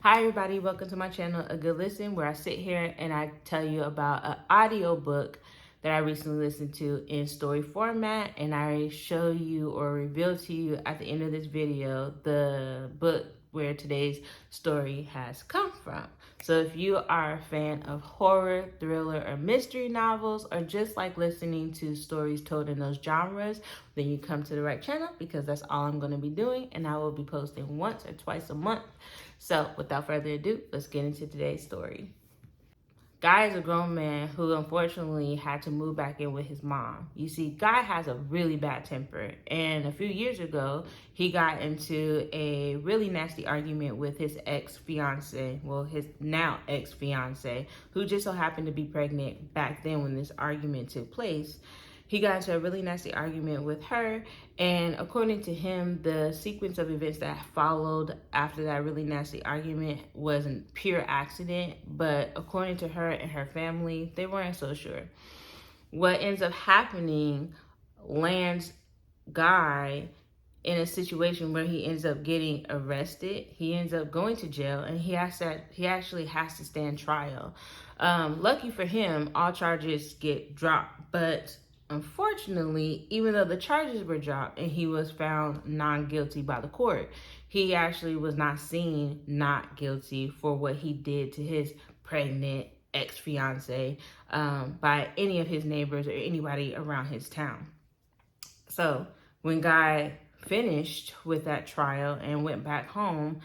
Hi everybody, welcome to my channel, A Good Listen, where I sit here and I tell you about an audio book that I recently listened to in story format, and I show you or reveal to you at the end of this video the book where today's story has come from. So if you are a fan of horror, thriller, or mystery novels, or just like listening to stories told in those genres, then you come to the right channel, because that's all I'm going to be doing, and I will be posting once or twice a month. So without further ado, let's get into today's story. Guy is a grown man who unfortunately had to move back in with his mom. You see, Guy has a really bad temper, and a few years ago, he got into a really nasty argument with his ex-fiance, well, his now ex-fiance, who just so happened to be pregnant back then when this argument took place. He got into a really nasty argument with her, and according to him, the sequence of events that followed after that really nasty argument was a pure accident, but according to her and her family, they weren't so sure. What ends up happening lands Guy in a situation where he ends up getting arrested. He ends up going to jail, and he actually has to stand trial. Lucky for him, all charges get dropped, but unfortunately, even though the charges were dropped and he was found non-guilty by the court, he actually was not seen not guilty for what he did to his pregnant ex-fiance by any of his neighbors or anybody around his town. So when Guy finished with that trial and went back home,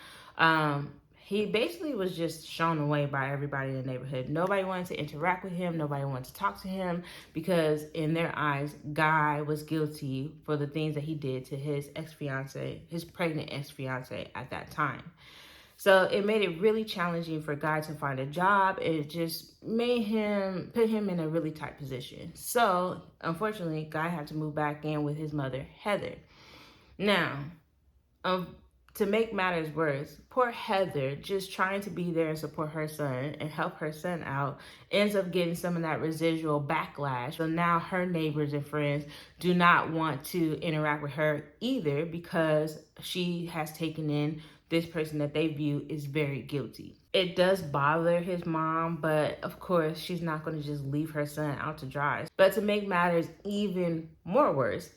he basically was just shown away by everybody in the neighborhood. Nobody wanted to interact with him. Nobody wanted to talk to him, because in their eyes, Guy was guilty for the things that he did to his ex-fiance, his pregnant ex-fiance at that time. So it made it really challenging for Guy to find a job. It just made him, put him in a really tight position. So unfortunately, Guy had to move back in with his mother, Heather. Now, to make matters worse, poor Heather, just trying to be there and support her son and help her son out, ends up getting some of that residual backlash. So now her neighbors and friends do not want to interact with her either, because she has taken in this person that they view is very guilty. It does bother his mom, but of course, she's not going to just leave her son out to dry. But to make matters even more worse,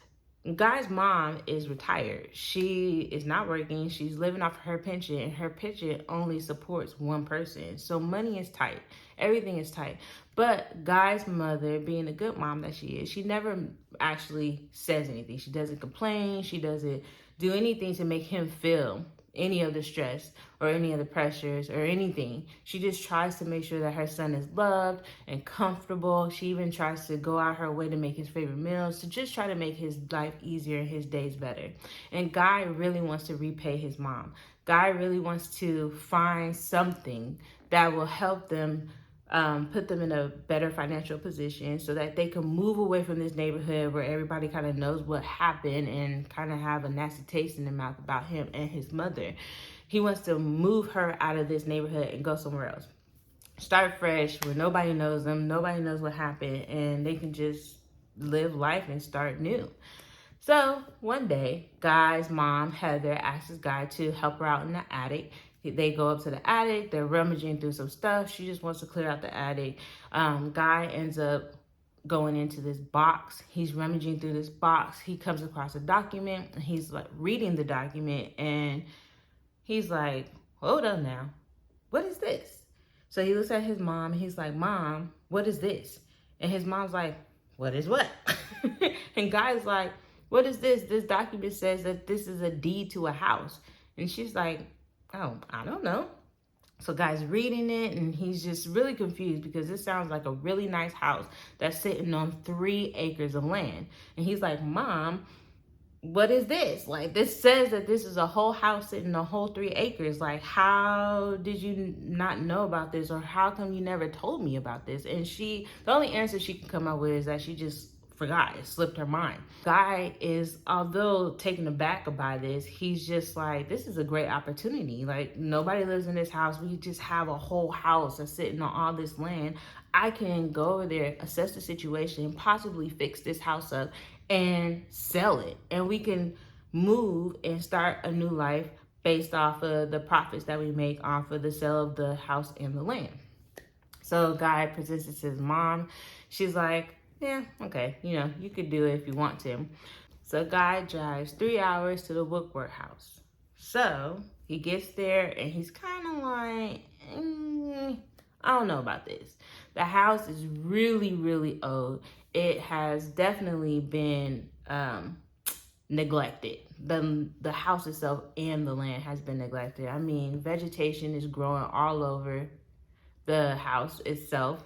Guy's mom is retired. She is not working. She's living off her pension, and her pension only supports one person. So money is tight. Everything is tight. But Guy's mother, being a good mom that she is, she never actually says anything. She doesn't complain. She doesn't do anything to make him feel any of the stress or any of the pressures or anything. She just tries to make sure that her son is loved and comfortable. She even tries to go out her way to make his favorite meals, to just try to make his life easier and his days better. And Guy really wants to repay his mom. Guy really wants to find something that will help them put them in a better financial position, so that they can move away from this neighborhood where everybody kind of knows what happened and kind of have a nasty taste in their mouth about him and his mother. He wants to move her out of this neighborhood and go somewhere else. Start fresh where nobody knows them, nobody knows what happened, and they can just live life and start new. So one day, Guy's mom, Heather, asks Guy to help her out in the attic. They go up to the attic. They're rummaging through some stuff. She just wants to clear out the attic. Guy ends up going into this box. He's rummaging through this box. He comes across a document, and he's like reading the document, and he's like, hold on now. What is this? So he looks at his mom, and he's like, Mom, what is this? And his mom's like, what is what? And Guy's like, what is this? This document says that this is a deed to a house. And she's like, oh, I don't know. So Guy's reading it, and he's just really confused, because this sounds like a really nice house that's sitting on 3 acres of land. And he's like, Mom, what is this? Like, this says that this is a whole house sitting on a whole 3 acres. Like, how did you not know about this? Or how come you never told me about this? And the only answer she can come up with is that she just forgot. It slipped her mind. Guy is, although taken aback by this, he's just like, this is a great opportunity. Like, nobody lives in this house. We just have a whole house that's sitting on all this land. I can go over there, assess the situation, possibly fix this house up and sell it. And we can move and start a new life based off of the profits that we make off of the sale of the house and the land. So Guy presents it to his mom. She's like, yeah, okay, you could do it if you want to. So Guy drives 3 hours to the Woodward house. So he gets there and he's kind of like, I don't know about this. The house is really, really old. It has definitely been neglected. The house itself and the land has been neglected. I mean, vegetation is growing all over the house itself.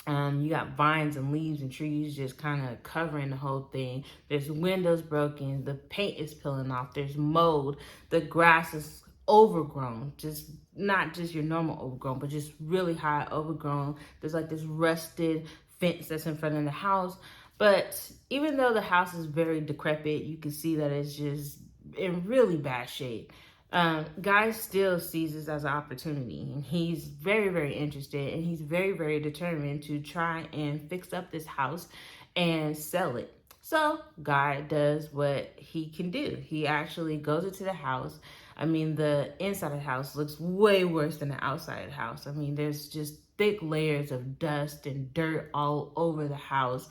You got vines and leaves and trees just kind of covering the whole thing. There's windows broken. The paint is peeling off. There's mold. The grass is overgrown. Just not just your normal overgrown, but just really high overgrown. There's like this rusted fence that's in front of the house. But even though the house is very decrepit, you can see that it's just in really bad shape. Guy still sees this as an opportunity, and he's very, very interested, and he's very, very determined to try and fix up this house and sell it. So Guy does what he can do. He actually goes into the house. I mean, the inside of the house looks way worse than the outside of the house. I mean, there's just thick layers of dust and dirt all over the house.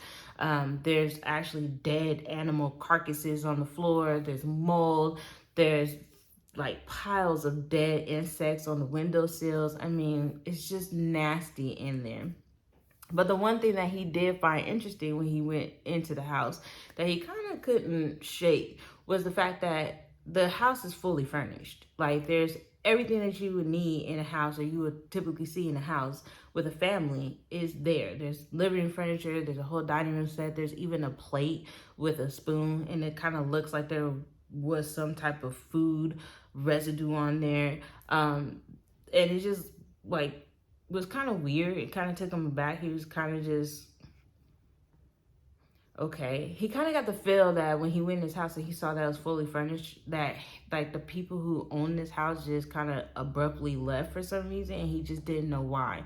There's actually dead animal carcasses on the floor. There's mold. There's like piles of dead insects on the windowsills. I mean, it's just nasty in there. But the one thing that he did find interesting when he went into the house that he kind of couldn't shake was the fact that the house is fully furnished. Like, there's everything that you would need in a house, or you would typically see in a house with a family, is there. There's living room furniture, there's a whole dining room set, there's even a plate with a spoon, and it kind of looks like there was some type of food residue on there. And it just like was kind of weird. It kind of took him back. He was kind of just okay. He kind of got the feel that when he went in his house and he saw that it was fully furnished, that like the people who own this house just kind of abruptly left for some reason, and he just didn't know why.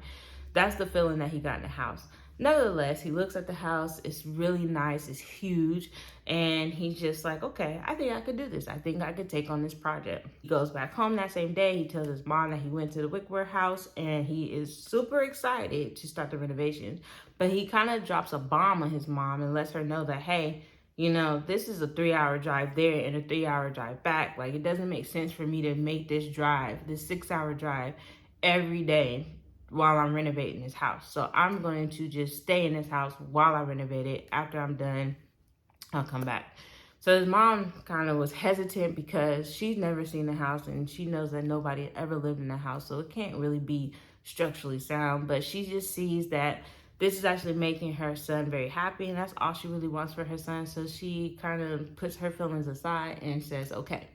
That's the feeling that he got in the house. Nevertheless, he looks at the house. It's really nice. It's huge. And he's just like, okay, I think I could do this. I think I could take on this project. He goes back home that same day. He tells his mom that he went to the Wickwer house, and he is super excited to start the renovations. But he kind of drops a bomb on his mom and lets her know that, hey, this is a 3-hour drive there and a 3-hour drive back. Like, it doesn't make sense for me to make this drive, this 6-hour drive every day while I'm renovating this house. So I'm going to just stay in this house while I renovate it. After I'm done, I'll come back. So his mom kind of was hesitant because she's never seen the house, and she knows that nobody ever lived in the house. So it can't really be structurally sound, but she just sees that this is actually making her son very happy, and that's all she really wants for her son. So she kind of puts her feelings aside and says, okay.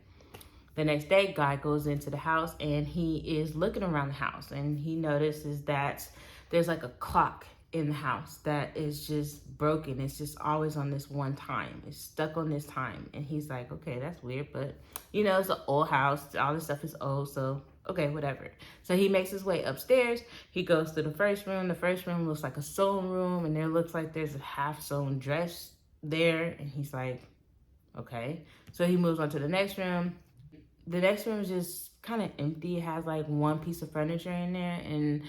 The next day, Guy goes into the house and he is looking around the house, and he notices that there's like a clock in the house that is just broken. It's just always on this one time. It's stuck on this time. And he's like, okay, that's weird, but it's an old house. All this stuff is old, so okay, whatever. So he makes his way upstairs. He goes to the first room. The first room looks like a sewing room, and there looks like there's a half sewn dress there. And he's like, okay. So he moves on to the next room. The next room is just kind of empty. It has like one piece of furniture in there, and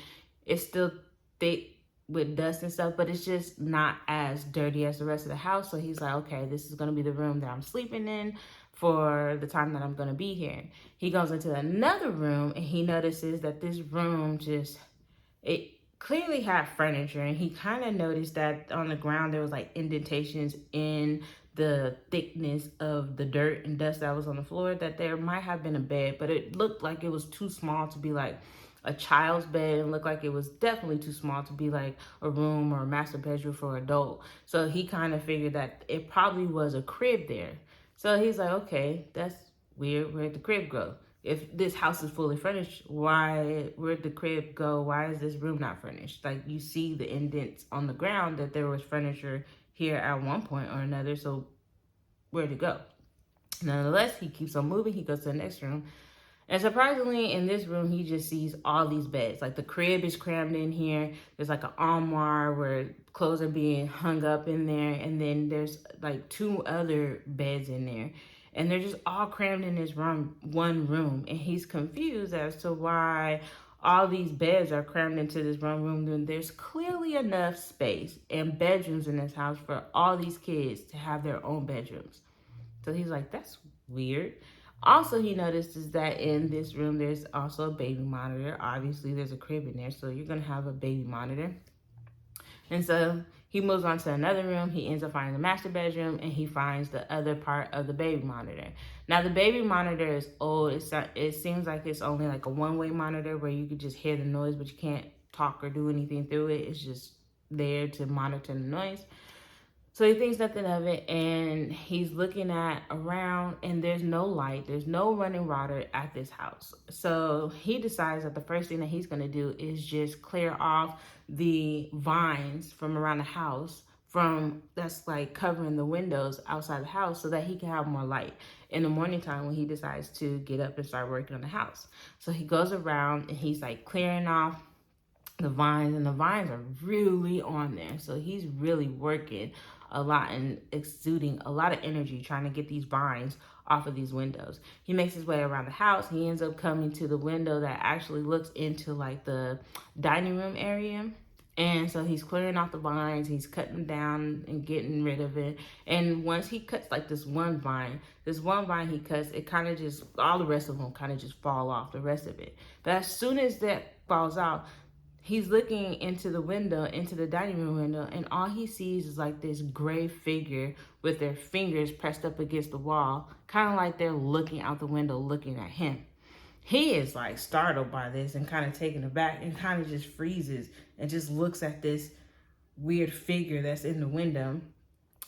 it's still thick with dust and stuff, but it's just not as dirty as the rest of the house. So he's like, okay, this is going to be the room that I'm sleeping in for the time that I'm going to be here. He goes into another room, and he notices that this room it clearly had furniture, and he kind of noticed that on the ground there was like indentations in the thickness of the dirt and dust that was on the floor, that there might have been a bed, but it looked like it was too small to be like a child's bed, and looked like it was definitely too small to be like a room or a master bedroom for an adult. So he kind of figured that it probably was a crib there. So he's like, okay, that's weird. Where'd the crib go? If this house is fully furnished, where'd the crib go? Why is this room not furnished? Like, you see the indents on the ground that there was furniture here at one point or another, so where'd it go? Nonetheless, he keeps on moving. He goes to the next room, and surprisingly, in this room, he just sees all these beds. Like, the crib is crammed in here. There's like an armoire where clothes are being hung up in there, and then there's like 2 other beds in there. and they're just all crammed in this one room, and he's confused as to why all these beds are crammed into this one room when there's clearly enough space and bedrooms in this house for all these kids to have their own bedrooms. So he's like, that's weird. Also, he notices that in this room there's also a baby monitor. Obviously, there's a crib in there, so you're gonna have a baby monitor. And so he moves on to another room. He ends up finding the master bedroom, and he finds the other part of the baby monitor. Now, the baby monitor is old. It seems like it's only like a one-way monitor where you could just hear the noise, but you can't talk or do anything through it. It's just there to monitor the noise. So he thinks nothing of it, and he's looking at around, and there's no light, there's no running water at this house. So he decides that the first thing that he's going to do is just clear off the vines from around the house, from that's like covering the windows outside the house, so that he can have more light in the morning time when he decides to get up and start working on the house. So he goes around and he's like clearing off the vines, and the vines are really on there. So he's really working a lot and exuding a lot of energy trying to get these vines off of these windows. He makes his way around the house. He ends up coming to the window that actually looks into like the dining room area. And so he's clearing off the vines, he's cutting them down and getting rid of it. And once he cuts like this one vine he cuts, it kind of just, all the rest of them kind of just fall off, the rest of it. But as soon as that falls out, he's looking into the window, into the dining room window, and all he sees is like this gray figure with their fingers pressed up against the wall, kind of like they're looking out the window, looking at him. He is like startled by this and kind of taken aback and kind of just freezes and just looks at this weird figure that's in the window.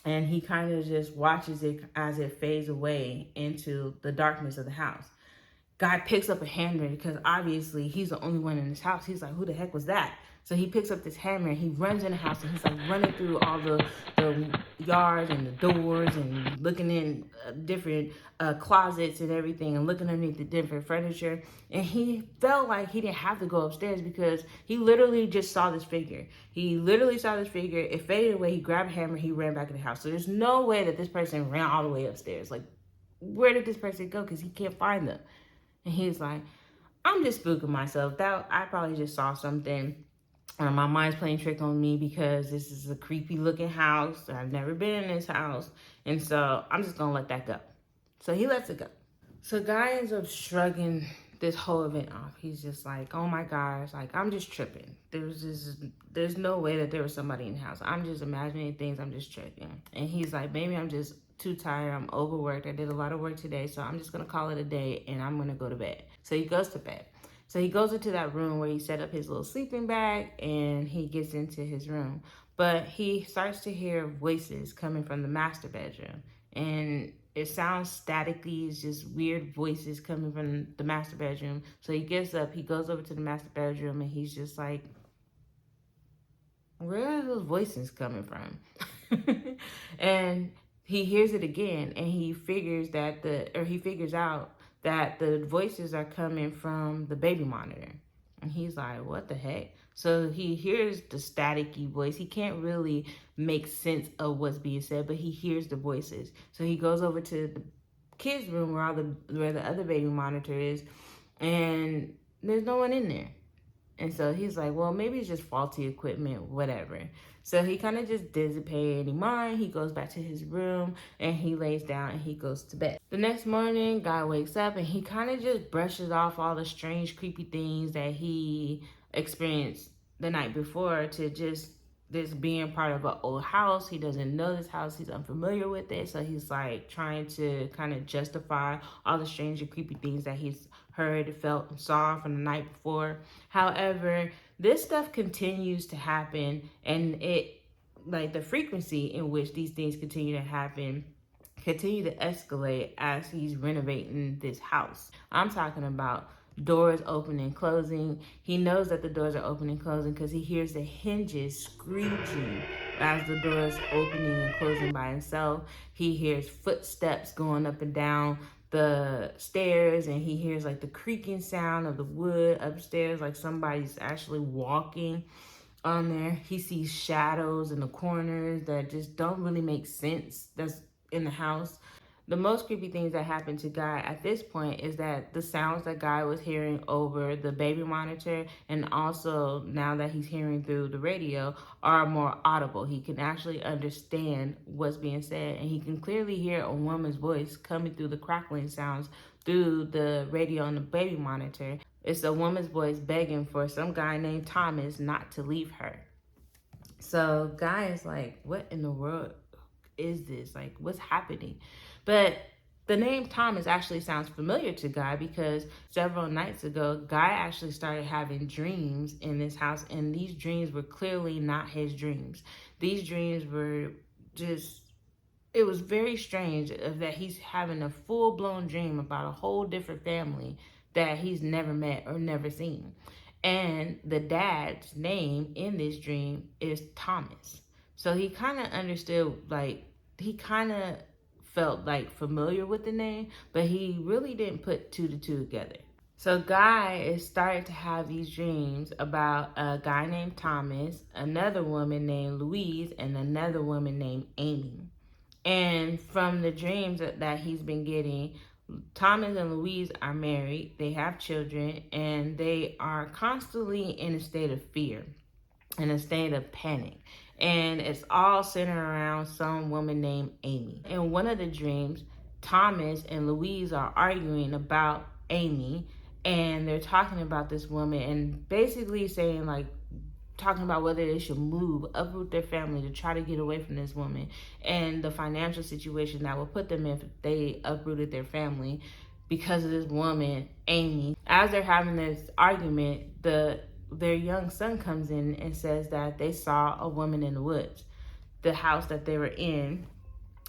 And he kind of just watches it as it fades away into the darkness of the house. Guy picks up a hammer because obviously he's the only one in this house. He's like, who the heck was that? So he picks up this hammer and he runs in the house, and he's like running through all the yards and the doors and looking in different closets and everything, and looking underneath the different furniture. And he felt like he didn't have to go upstairs because he literally just saw this figure. He literally saw this figure. It faded away. He grabbed a hammer. He ran back in the house. So there's no way that this person ran all the way upstairs. Like, where did this person go? Because he can't find them. And he's like, I'm just spooking myself. That I probably just saw something. My mind's playing trick on me because this is a creepy looking house. I've never been in this house. And so I'm just going to let that go. So he lets it go. So guy ends up shrugging this whole event off. He's just like, oh my gosh, like I'm just tripping. There's no way that there was somebody in the house. I'm just imagining things. I'm just tripping. And he's like, maybe I'm just too tired. I'm overworked. I did a lot of work today, so I'm just gonna call it a day and I'm gonna go to bed. So he goes to bed. So he goes into that room where he set up his little sleeping bag, and he gets into his room. But he starts to hear voices coming from the master bedroom, and it sounds staticky. It's just weird voices coming from the master bedroom. So he gets up, he goes over to the master bedroom, and he's just like, where are those voices coming from? And he hears it again, and he figures out that the voices are coming from the baby monitor. And he's like, what the heck? So he hears the staticky voice. He can't really make sense of what's being said, but he hears the voices. So he goes over to the kids' room where the other baby monitor is, and there's no one in there. And so he's like, well, maybe it's just faulty equipment, whatever. So he kind of just doesn't pay any mind. He goes back to his room and he lays down and he goes to bed. The next morning, guy wakes up and he kind of just brushes off all the strange, creepy things that he experienced the night before to just this being part of an old house. He doesn't know this house. He's unfamiliar with it. So he's like trying to kind of justify all the strange and creepy things that he's heard, felt, and saw from the night before. However, this stuff continues to happen, and the frequency in which these things continue to escalate as he's renovating this house. I'm talking about doors opening and closing. He knows that the doors are opening and closing because he hears the hinges screeching as the doors opening and closing by himself. He hears footsteps going up and down the stairs, and he hears like the creaking sound of the wood upstairs, like somebody's actually walking on there. He sees shadows in the corners that just don't really make sense that's in the house. The most creepy things that happened to Guy at this point is that the sounds that Guy was hearing over the baby monitor, and also now that he's hearing through the radio, are more audible. He can actually understand what's being said, and he can clearly hear a woman's voice coming through the crackling sounds through the radio and the baby monitor. It's a woman's voice begging for some guy named Thomas not to leave her. So Guy is like, what in the world is this? Like, what's happening? But the name Thomas actually sounds familiar to Guy because several nights ago, Guy actually started having dreams in this house, and these dreams were clearly not his dreams. These dreams were just, it was very strange that he's having a full-blown dream about a whole different family that he's never met or never seen. And the dad's name in this dream is Thomas. So he kind of understood, like, he kind of felt like familiar with the name, but he really didn't put two to two together. So Guy is starting to have these dreams about a guy named Thomas, another woman named Louise, and another woman named Amy. And from the dreams that he's been getting, Thomas and Louise are married, they have children, and they are constantly in a state of fear, in a state of panic. And it's all centered around some woman named Amy. In one of the dreams, Thomas and Louise are arguing about Amy, and they're talking about this woman and basically saying, like, talking about whether they should move, uproot their family to try to get away from this woman, and the financial situation that would put them in if they uprooted their family because of this woman, Amy. As they're having this argument, their young son comes in and says that they saw a woman in the woods. The house that they were in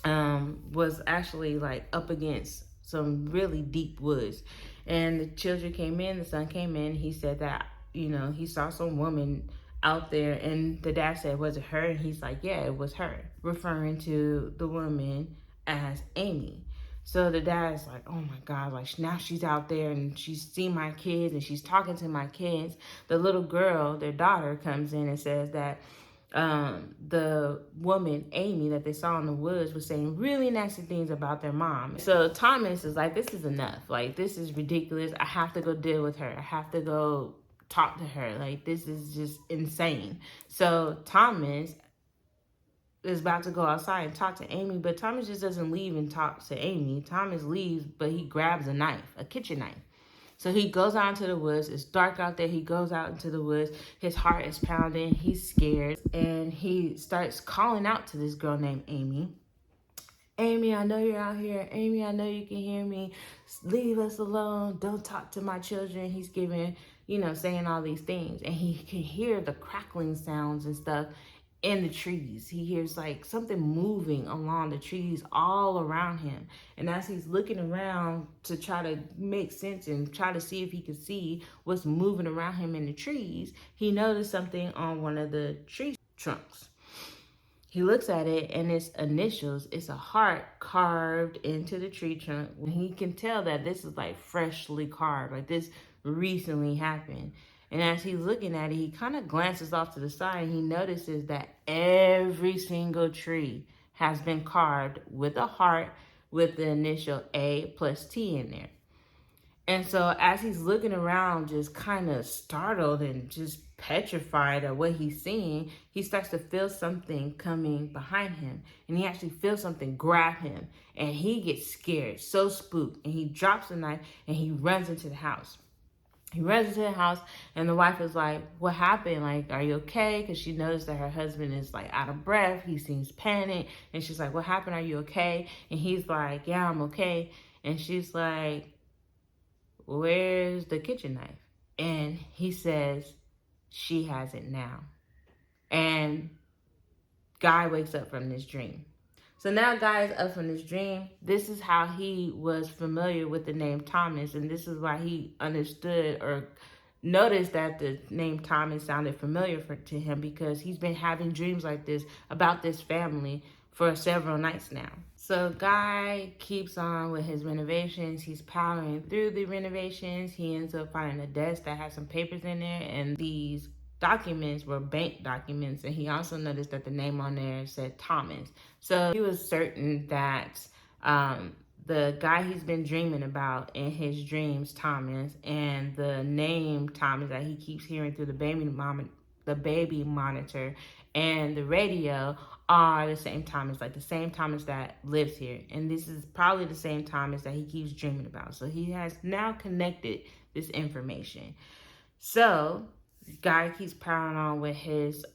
was actually like up against some really deep woods. And the children came in, the son came in, he said that, he saw some woman out there, and the dad said, was it her? And he's like, yeah, it was her, referring to the woman as Amy. So the dad's like, oh my God, like now she's out there and she's seen my kids and she's talking to my kids. The little girl, their daughter, comes in and says that the woman, Amy, that they saw in the woods was saying really nasty things about their mom. So Thomas is like, this is enough. Like, this is ridiculous. I have to go deal with her. I have to go talk to her. Like, this is just insane. So Thomas is about to go outside and talk to Amy, but Thomas just doesn't leave and talk to Amy. Thomas leaves, but he grabs a knife, a kitchen knife. So he goes out into the woods. It's dark out there. He goes out into the woods. His heart is pounding. He's scared. And he starts calling out to this girl named Amy. Amy, I know you're out here. Amy, I know you can hear me. Leave us alone. Don't talk to my children. He's giving, saying all these things. And he can hear the crackling sounds and stuff in the trees. He hears like something moving along the trees all around him. And as he's looking around to try to make sense and try to see if he can see what's moving around him in the trees, he noticed something on one of the tree trunks. He looks at it and it's initials. It's a heart carved into the tree trunk. He can tell that this is like freshly carved, like this recently happened. And as he's looking at it, he kind of glances off to the side and he notices that every single tree has been carved with a heart with the initial A plus T in there. And so as he's looking around, just kind of startled and just petrified at what he's seeing, he starts to feel something coming behind him. And he actually feels something grab him. And he gets scared, so spooked. And he drops the knife and he runs into the house. He runs into the house and the wife is like, what happened? Like, are you okay? Because she noticed that her husband is like out of breath. He seems panicked. And she's like, what happened? Are you okay? And he's like, yeah, I'm okay. And she's like, where's the kitchen knife? And he says, she has it now. And Guy wakes up from this dream. So now Guy is up from this dream. This is how he was familiar with the name Thomas. And this is why he understood or noticed that the name Thomas sounded familiar to him, because he's been having dreams like this about this family for several nights now. So Guy keeps on with his renovations. He's powering through the renovations. He ends up finding a desk that has some papers in there, and these documents were bank documents. And he also noticed that the name on there said Thomas. So he was certain that the guy he's been dreaming about in his dreams, Thomas, and the name Thomas that he keeps hearing through the baby monitor and the radio are the same Thomas, like the same Thomas that lives here. And this is probably the same Thomas that he keeps dreaming about. So he has now connected this information. So guy keeps piling on with his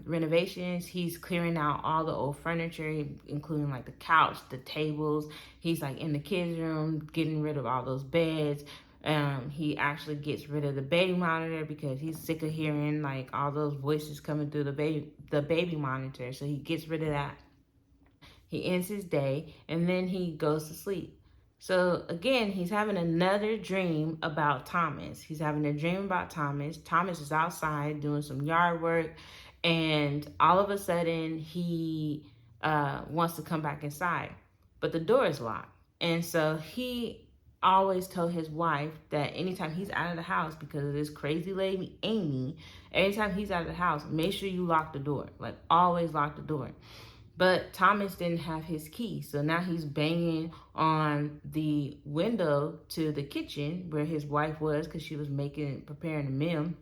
renovations. He's clearing out all the old furniture, including like the couch, the tables. He's like in the kids' room, getting rid of all those beds. He actually gets rid of the baby monitor because he's sick of hearing like all those voices coming through the baby monitor. So he gets rid of that. He ends his day and then he goes to sleep. So again, he's having another dream about Thomas. He's having a dream about Thomas. Thomas is outside doing some yard work, and all of a sudden he wants to come back inside, but the door is locked. And so he always told his wife that anytime he's out of the house, because of this crazy lady Amy, anytime he's out of the house, make sure you lock the door. Like, always lock the door. But Thomas didn't have his key, so now he's banging on the window to the kitchen where his wife was, because she was preparing a meal.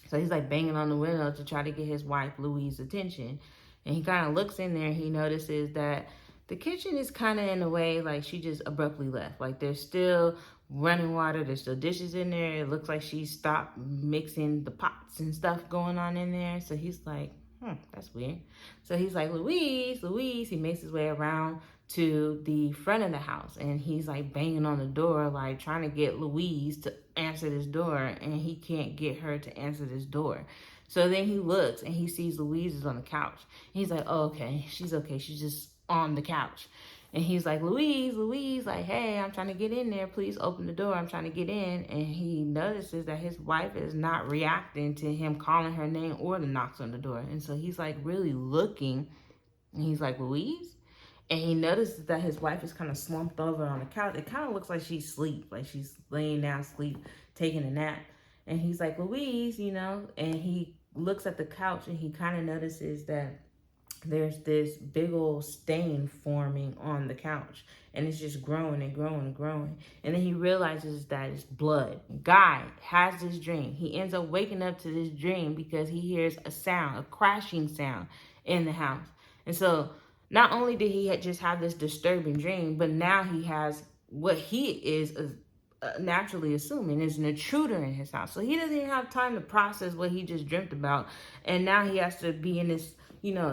So he's like banging on the window to try to get his wife Louise's attention. And he kind of looks in there and he notices that the kitchen is kind of in a way like she just abruptly left. Like, there's still running water, there's still dishes in there. It looks like she stopped mixing the pots and stuff going on in there. So he's like, that's weird. So he's like, Louise, Louise. He makes his way around to the front of the house and he's like banging on the door, like trying to get Louise to answer this door, and he can't get her to answer this door. So then he looks and he sees Louise is on the couch. He's like, oh, okay, she's just on the couch. And he's like, Louise, Louise, like, hey, I'm trying to get in there. Please open the door. I'm trying to get in. And he notices that his wife is not reacting to him calling her name or the knocks on the door. And so he's like really looking. And he's like, Louise? And he notices that his wife is kind of slumped over on the couch. It kind of looks like she's asleep, like she's laying down asleep, taking a nap. And he's like, Louise, and he looks at the couch and he kind of notices that there's this big old stain forming on the couch, and it's just growing and growing and growing. And then he realizes that it's blood. Guy has this dream. He ends up waking up to this dream because he hears a sound, a crashing sound in the house. And so not only did he just have this disturbing dream, but now he has what he is naturally assuming is an intruder in his house. So he doesn't even have time to process what he just dreamt about. And now he has to be in this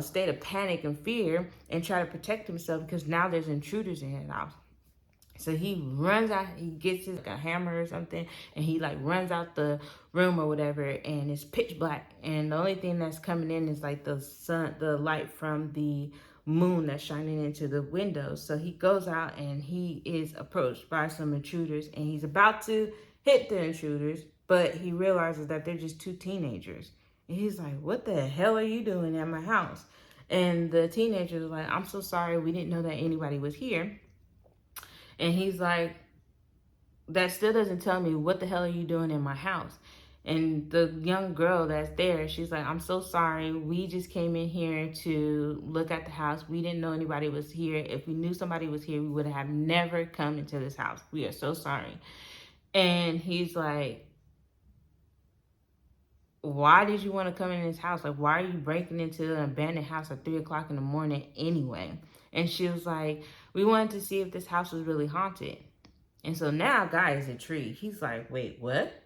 state of panic and fear and try to protect himself because now there's intruders in his house. So he runs out, he gets a hammer or something, and he like runs out the room or whatever, and it's pitch black. And the only thing that's coming in is like the sun, the light from the moon that's shining into the windows. So he goes out and he is approached by some intruders, and he's about to hit the intruders, but he realizes that they're just two teenagers. And he's like, what the hell are you doing at my house? And the teenagers are like, I'm so sorry, we didn't know that anybody was here. And he's like, that still doesn't tell me what the hell are you doing in my house. And the young girl that's there, she's like, I'm so sorry. We just came in here to look at the house. We didn't know anybody was here. If we knew somebody was here, we would have never come into this house. We are so sorry. And he's like, why did you want to come in this house? Like, why are you breaking into an abandoned house at 3 o'clock in the morning anyway? And she was like, we wanted to see if this house was really haunted. And so now Guy is intrigued. He's like, wait, what?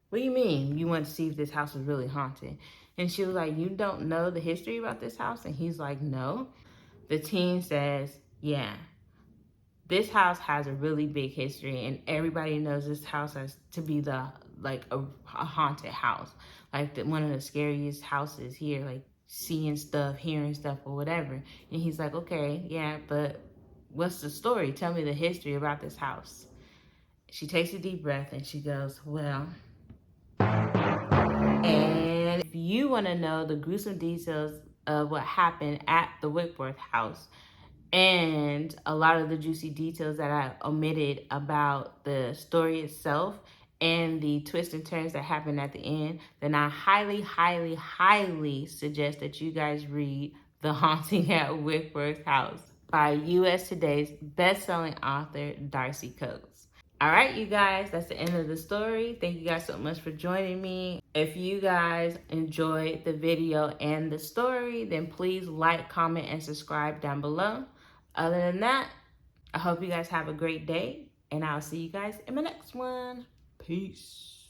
What do you mean you want to see if this house was really haunted? And she was like, you don't know the history about this house? And he's like, no. The teen says, yeah. This house has a really big history, and everybody knows this house has to be a haunted house, like one of the scariest houses here, like seeing stuff, hearing stuff, or whatever. And he's like, okay, yeah, but what's the story? Tell me the history about this house. She takes a deep breath and she goes, well, and if you want to know the gruesome details of what happened at the Whitworth house, and a lot of the juicy details that I omitted about the story itself and the twists and turns that happen at the end, then I highly, highly, highly suggest that you guys read The Haunting at Whitworth House. by US Today's best-selling author, Darcy Coates. All right, you guys, that's the end of the story. Thank you guys so much for joining me. If you guys enjoyed the video and the story, then please like, comment, and subscribe down below. Other than that, I hope you guys have a great day, and I'll see you guys in my next one. Peace.